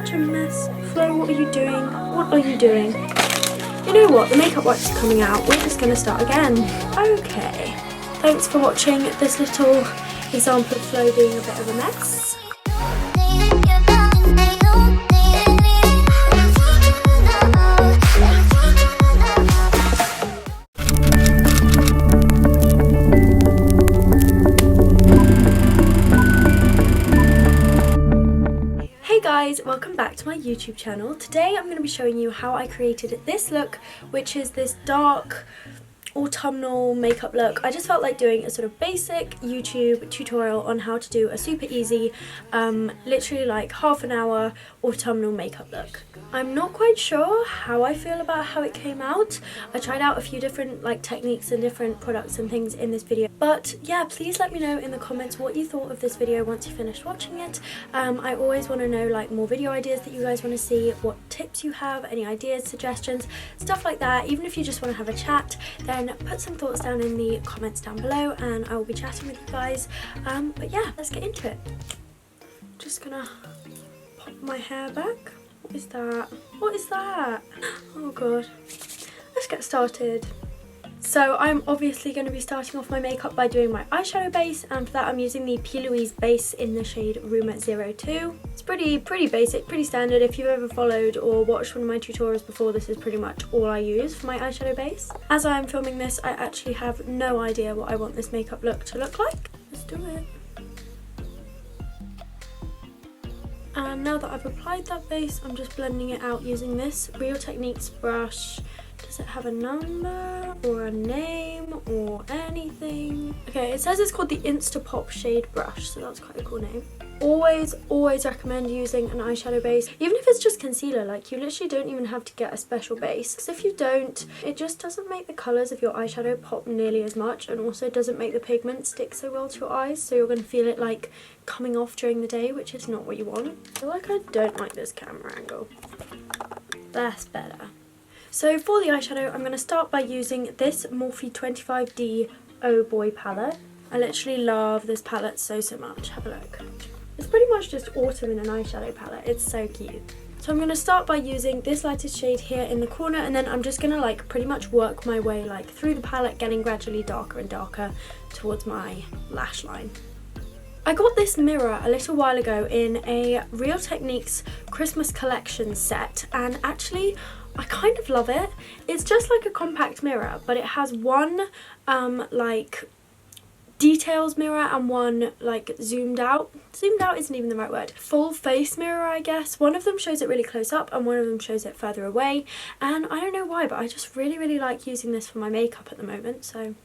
such a mess. Flo, what are you doing? What are you doing? You know what? The makeup wipes are coming out. We're just going to start again. Okay. Thanks for watching this little example of Flo being a bit of a mess. Guys, welcome back to my YouTube channel. Today I'm going to be showing you how I created this look, which is this dark autumnal makeup look. I just felt like doing a sort of basic YouTube tutorial on how to do a super easy, literally like half an hour autumnal makeup look. I'm not quite sure how I feel about how it came out. I tried out a few different like techniques and different products and things in this video, but yeah, please let me know in the comments what you thought of this video once you finished watching it. I always want to know like more video ideas that you guys want to see, what tips you have, any ideas, suggestions, stuff like that. Even if you just want to have a chat, then put some thoughts down in the comments down below and I will be chatting with you guys. But yeah, let's get into it. Just gonna pop my hair back. What is that? What is that? Oh god. Let's get started. So I'm obviously going to be starting off my makeup by doing my eyeshadow base, and for that I'm using the P. Louise base in the shade Room 02. It's pretty basic, pretty standard. If you've ever followed or watched one of my tutorials before, this is pretty much all I use for my eyeshadow base. As I am filming this, I actually have no idea what I want this makeup look to look like. Let's do it. And now that I've applied that base, I'm just blending it out using this Real Techniques brush. Does it have a number or a name or anything? Okay, it says it's called the Instapop shade brush, so that's quite a cool name. Always recommend using an eyeshadow base, even if it's just concealer. Like, you literally don't even have to get a special base, because if you don't, it just doesn't make the colours of your eyeshadow pop nearly as much, and also doesn't make the pigment stick so well to your eyes, so you're going to feel it like coming off during the day, which is not what you want. I feel like I don't like this camera angle. That's better. So for the eyeshadow, I'm going to start by using this Morphe 25D Oh Boy palette. I literally love this palette so much. Have a look. It's pretty much just autumn in an eyeshadow palette. It's so cute. So I'm going to start by using this lightest shade here in the corner, and then I'm just going to like pretty much work my way like through the palette, getting gradually darker and darker towards my lash line. I got this mirror a little while ago in a Real Techniques Christmas collection set, and actually I kind of love it. It's just like a compact mirror, but it has one like details mirror and one like zoomed out isn't even the right word, full face mirror, I guess. One of them shows it really close up and one of them shows it further away, and I don't know why, but I just really like using this for my makeup at the moment, so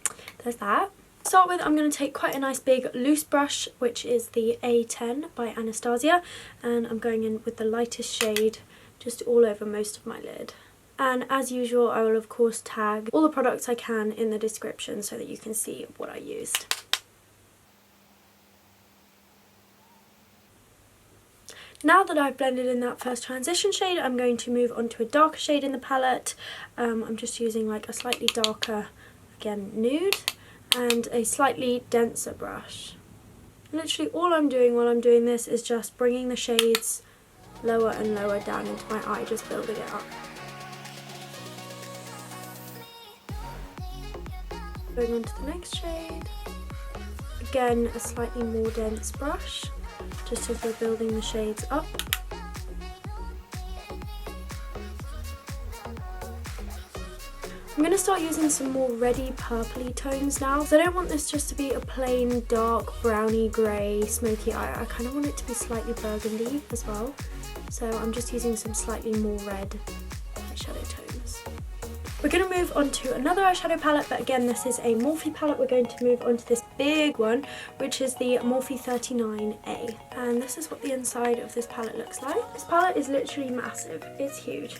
there's that. To start with, I'm going to take quite a nice big loose brush, which is the A10 by Anastasia, and I'm going in with the lightest shade just all over most of my lid. And as usual, I will of course tag all the products I can in the description so that you can see what I used. Now that I've blended in that first transition shade, I'm going to move on to a darker shade in the palette. I'm just using like a slightly darker, again, nude, and a slightly denser brush. Literally all I'm doing while I'm doing this is just bringing the shades lower and lower down into my eye, just building it up. Going on to the next shade. Again, a slightly more dense brush, just as we're building the shades up. I'm going to start using some more reddy purpley tones now, because I don't want this just to be a plain dark browny grey smoky eye. I kind of want it to be slightly burgundy as well, so I'm just using some slightly more red eyeshadow tones. We're going to move on to another eyeshadow palette, but again this is a Morphe palette. We're going to move on to this big one, which is the Morphe 39A, and this is what the inside of this palette looks like. This palette is literally massive, it's huge.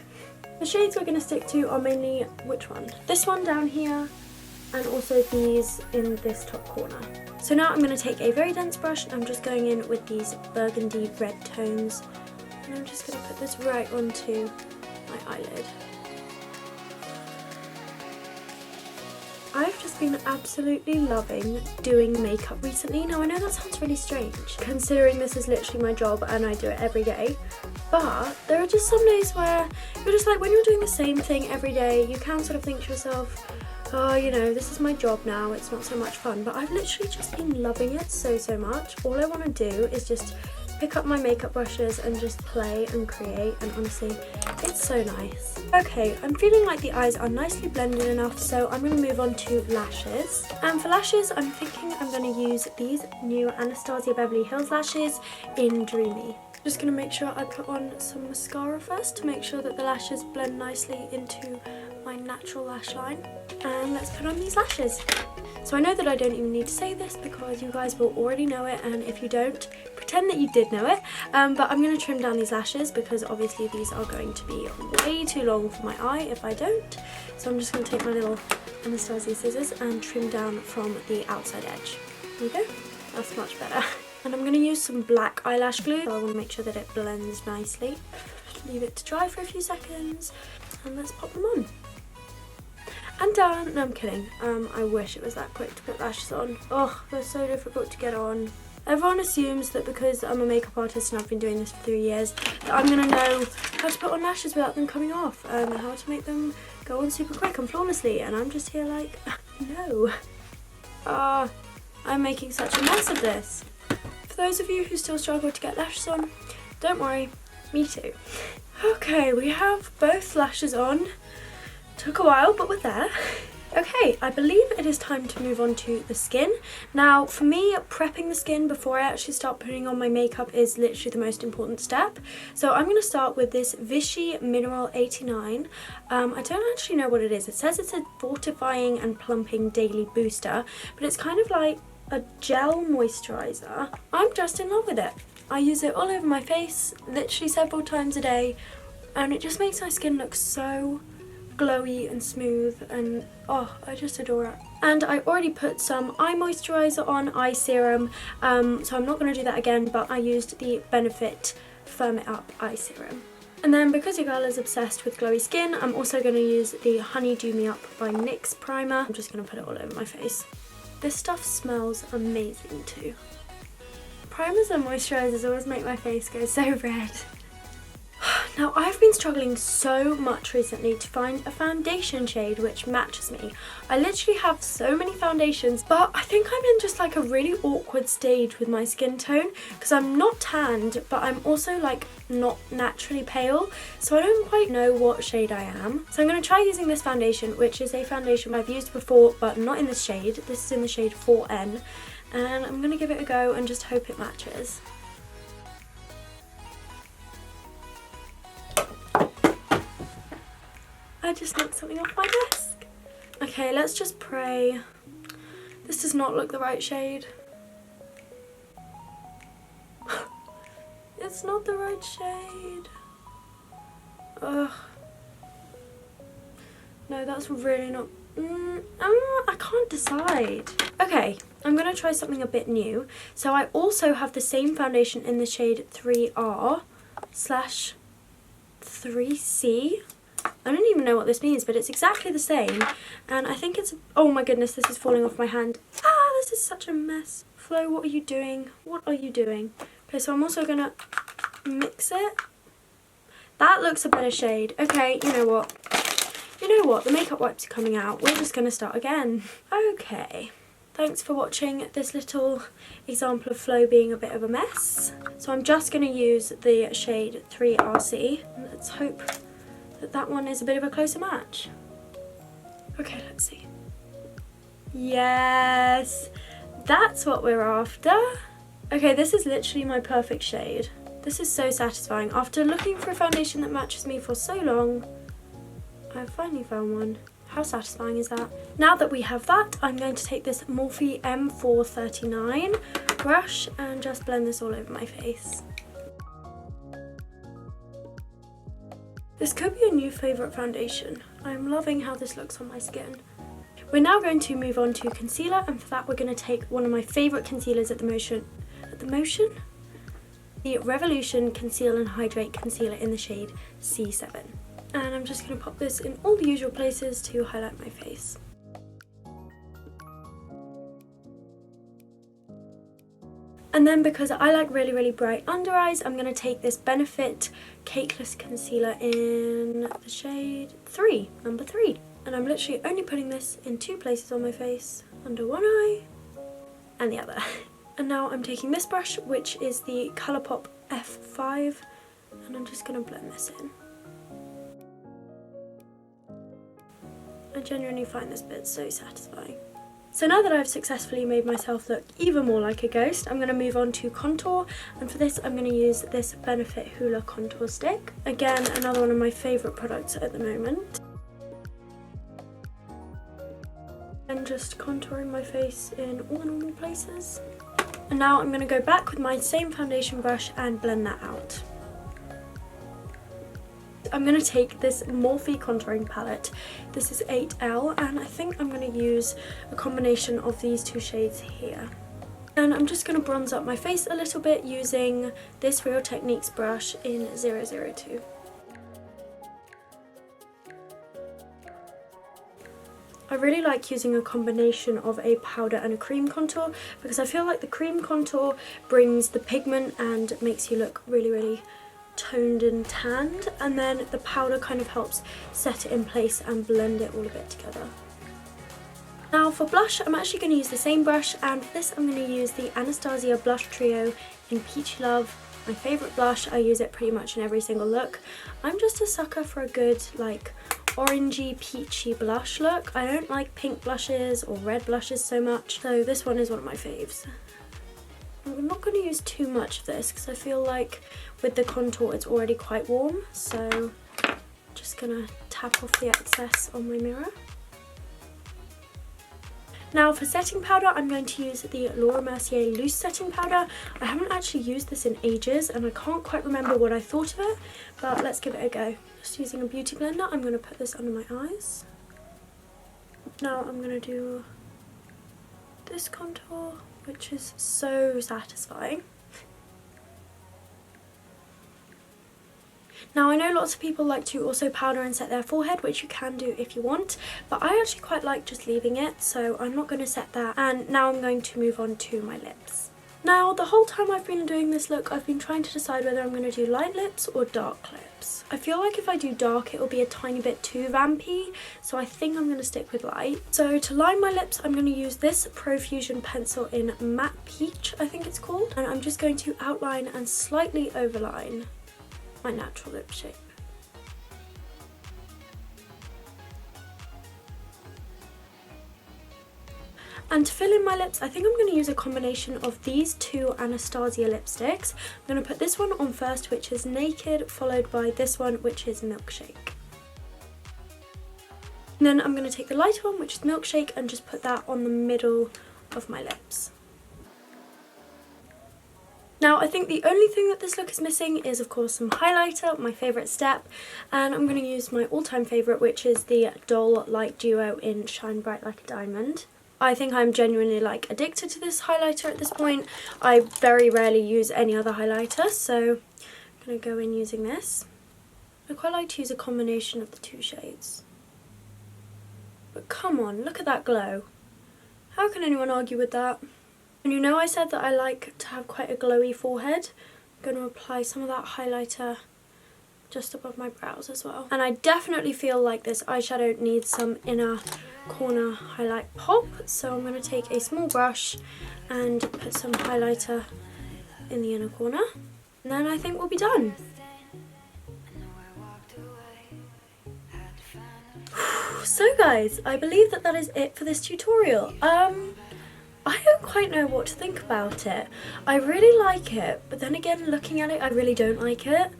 The shades we're going to stick to are mainly, which one? This one down here, and also these in this top corner. So now I'm going to take a very dense brush, and I'm just going in with these burgundy red tones, and I'm just going to put this right onto my eyelid. I've just been absolutely loving doing makeup recently. Now I know that sounds really strange, considering this is literally my job and I do it every day, But there are just some days where you're just like, when you're doing the same thing every day, you can sort of think to yourself, oh, you know, this is my job now, it's not so much fun. But I've literally just been loving it so much. All I want to do is just pick up my makeup brushes and just play and create, and honestly, it's so nice. Okay, I'm feeling like the eyes are nicely blended enough, so I'm going to move on to lashes. And for lashes, I'm thinking I'm going to use these new Anastasia Beverly Hills lashes in Dreamy. Just going to make sure I put on some mascara first to make sure that the lashes blend nicely into my natural lash line. And let's put on these lashes. So I know that I don't even need to say this because you guys will already know it, and if you don't, pretend that you did know it. But I'm going to trim down these lashes because obviously these are going to be way too long for my eye if I don't. So I'm just going to take my little Anastasia scissors and trim down from the outside edge. There we go. That's much better. And I'm going to use some black eyelash glue. So I want to make sure that it blends nicely. Leave it to dry for a few seconds and let's pop them on. And done. No, I'm kidding. I wish it was that quick to put lashes on. Oh, they're so difficult to get on. Everyone assumes that because I'm a makeup artist and I've been doing this for 3 years, that I'm going to know how to put on lashes without them coming off and how to make them go on super quick and flawlessly. And I'm just here like, no. I'm making such a mess of this. For those of you who still struggle to get lashes on, don't worry, me too. Okay, we have both lashes on. Took a while, but we're there. Okay, I believe it is time to move on to the skin. Now, for me, prepping the skin before I actually start putting on my makeup is literally the most important step. So I'm going to start with this Vichy Mineral 89. I don't actually know what it is. It says it's a fortifying and plumping daily booster, but it's kind of like a gel moisturizer. I'm just in love with it. I use it all over my face, literally several times a day, and it just makes my skin look so glowy and smooth, and oh, I just adore it. And I already put some eye moisturizer on, eye serum, so I'm not going to do that again, but I used the Benefit Firm It Up eye serum. And then because your girl is obsessed with glowy skin, I'm also going to use the Honey Dew Me Up by NYX primer. I'm just going to put it all over my face. This stuff smells amazing too. Primers and moisturizers always make my face go so red. Now, I've been struggling so much recently to find a foundation shade which matches me. I literally have so many foundations, but I think I'm in just like a really awkward stage with my skin tone because I'm not tanned, but I'm also like not naturally pale, so I don't quite know what shade I am. So I'm going to try using this foundation, which is a foundation I've used before, but not in this shade. This is in the shade 4N, and I'm going to give it a go and just hope it matches. I just knocked something off my desk. Okay, let's just pray. This does not look the right shade. It's not the right shade. Ugh. No, that's really not... I can't decide. Okay, I'm going to try something a bit new. So I also have the same foundation in the shade 3R/3C. I don't even know what this means, but it's exactly the same, and I think it's... Oh my goodness, this is falling off my hand. This is such a mess. Flo, what are you doing? What are you doing? Okay, so I'm also gonna mix it. That looks a better shade. Okay, you know what? You know what? The makeup wipes are coming out. We're just gonna start again. Okay. Thanks for watching this little example of Flo being a bit of a mess. So I'm just gonna use the shade 3RC. Let's hope that one is a bit of a closer match. Okay, let's see. Yes, that's what we're after. Okay, this is literally my perfect shade. This is so satisfying. After looking for a foundation that matches me for so long, I've finally found one. How satisfying is that? Now that we have that, I'm going to take this Morphe M439 brush and just blend this all over my face. This could be a new favourite foundation. I'm loving how this looks on my skin. We're now going to move on to concealer, and for that we're going to take one of my favourite concealers at the motion? The Revolution Conceal and Hydrate Concealer in the shade C7. And I'm just going to pop this in all the usual places to highlight my face. And then because I like really bright under eyes, I'm going to take this Benefit Cakeless Concealer in the shade 3, number 3. And I'm literally only putting this in 2 places on my face, under one eye and the other. And now I'm taking this brush, which is the Colourpop F5, and I'm just going to blend this in. I genuinely find this bit so satisfying. So now that I've successfully made myself look even more like a ghost, I'm going to move on to contour, and for this I'm going to use this Benefit Hoola contour stick. Again, another one of my favourite products at the moment. And just contouring my face in all the normal places. And now I'm going to go back with my same foundation brush and blend that out. I'm going to take this Morphe contouring palette. This is 8L, and I think I'm going to use a combination of these 2 shades here. And I'm just going to bronze up my face a little bit using this Real Techniques brush in 002. I really like using a combination of a powder and a cream contour because I feel like the cream contour brings the pigment and makes you look really toned and tanned, and then the powder kind of helps set it in place and blend it all a bit together. Now for blush, I'm actually going to use the same brush, and for this I'm going to use the Anastasia Blush Trio in Peachy Love. My favourite blush, I use it pretty much in every single look. I'm just a sucker for a good like orangey peachy blush look. I don't like pink blushes or red blushes so much, so this one is one of my faves. I'm not going to use too much of this because I feel like with the contour it's already quite warm, so I'm just going to tap off the excess on my mirror. Now for setting powder, I'm going to use the Laura Mercier Loose Setting Powder. I haven't actually used this in ages and I can't quite remember what I thought of it, but let's give it a go. Just using a beauty blender, I'm going to put this under my eyes. Now I'm going to do this contour, which is so satisfying. Now I know lots of people like to also powder and set their forehead, which you can do if you want, but I actually quite like just leaving it, so I'm not going to set that. And now I'm going to move on to my lips. Now the whole time I've been doing this look, I've been trying to decide whether I'm going to do light lips or dark lips. I feel like if I do dark it'll be a tiny bit too vampy, so I think I'm going to stick with light. So to line my lips I'm going to use this Profusion pencil in Matte Peach, I think it's called, and I'm just going to outline and slightly overline my natural lip shape. And to fill in my lips, I think I'm going to use a combination of these 2 Anastasia lipsticks. I'm going to put this one on first, which is Naked, followed by this one, which is Milkshake. And then I'm going to take the lighter one, which is Milkshake, and just put that on the middle of my lips. Now I think the only thing that this look is missing is of course some highlighter, my favourite step, and I'm going to use my all-time favourite, which is the Doll Light Duo in Shine Bright Like a Diamond. I think I'm genuinely like addicted to this highlighter at this point. I very rarely use any other highlighter, so I'm going to go in using this. I quite like to use a combination of the 2 shades. But come on, look at that glow. How can anyone argue with that? And you know I said that I like to have quite a glowy forehead. I'm going to apply some of that highlighter just above my brows as well. And I definitely feel like this eyeshadow needs some inner corner highlight pop, so I'm going to take a small brush and put some highlighter in the inner corner, and then I think we'll be done. So guys, I believe that that is it for this tutorial. I don't quite know what to think about it. I really like it, but then again, looking at it, I really don't like it.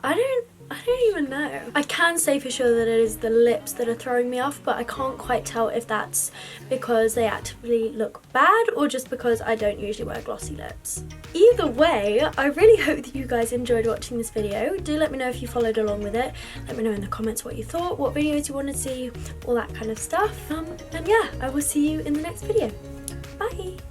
I don't even know. I can say for sure that it is the lips that are throwing me off, but I can't quite tell if that's because they actively look bad or just because I don't usually wear glossy lips. Either way, I really hope that you guys enjoyed watching this video. Do let me know if you followed along with it. Let me know in the comments what you thought, what videos you want to see, all that kind of stuff. And yeah, I will see you in the next video. Bye!